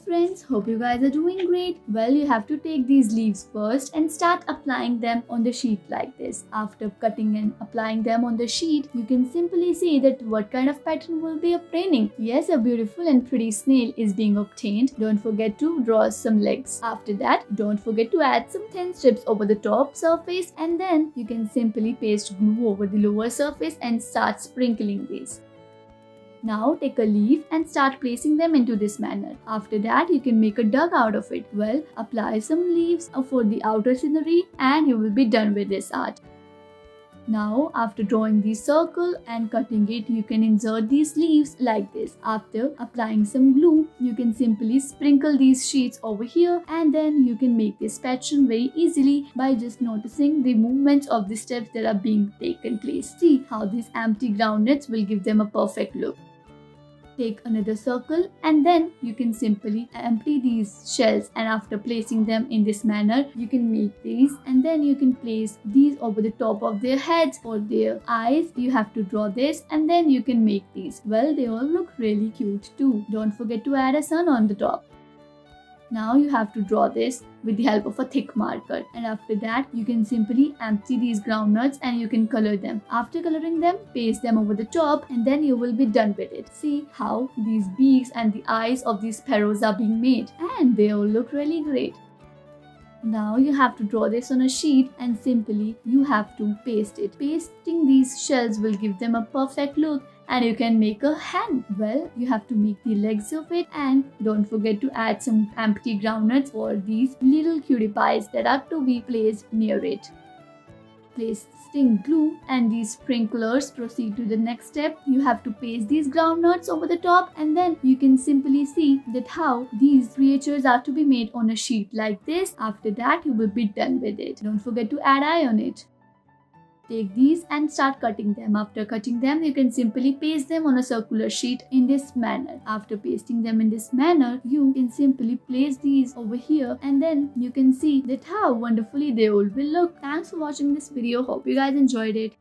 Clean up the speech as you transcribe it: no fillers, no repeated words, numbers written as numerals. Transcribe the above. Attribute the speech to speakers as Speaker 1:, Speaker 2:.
Speaker 1: friends, hope you guys are doing great. Well, you have to take these leaves first and start applying them on the sheet like this. After cutting and applying them on the sheet, you can simply see that what kind of pattern will be obtaining. Yes, a beautiful and pretty snail is being obtained. Don't forget to draw some legs. After that, don't forget to add some thin strips over the top surface, and then you can simply paste glue over the lower surface and start sprinkling these. Now take a leaf and start placing them into this manner. After that, you can make a duck out of it. Well, apply some leaves for the outer scenery and you will be done with this art. Now, after drawing the circle and cutting it, you can insert these leaves like this. After applying some glue, you can simply sprinkle these sheets over here, and then you can make this pattern very easily by just noticing the movements of the steps that are being taken place. See how these empty groundnuts will give them a perfect look. Take another circle and then you can simply empty these shells, and after placing them in this manner, you can make these, and then you can place these over the top of their heads. For their eyes, you have to draw this, and then you can make these. Well, they all look really cute too. Don't forget to add a sun on the top. Now you have to draw this with the help of a thick marker, and after that you can simply empty these groundnuts and you can color them. After coloring them, paste them over the top, and then you will be done with it. See how these beaks and the eyes of these sparrows are being made, and they all look really great. Now you have to draw this on a sheet and simply you have to paste it. Pasting these shells will give them a perfect look, and you can make a hand. Well, you have to make the legs of it, and don't forget to add some empty groundnuts for these little cutie pies that are to be placed near it. Place sting glue and these sprinklers. Proceed to the next step. You have to paste these groundnuts over the top, and then you can simply see that how these creatures are to be made on a sheet like this. After that, you will be done with it. Don't forget to add eye on it. Take these and start cutting them. After cutting them, you can simply paste them on a circular sheet in this manner. After pasting them in this manner, you can simply place these over here, and then you can see that how wonderfully they all will look. Thanks for watching this video. Hope you guys enjoyed it.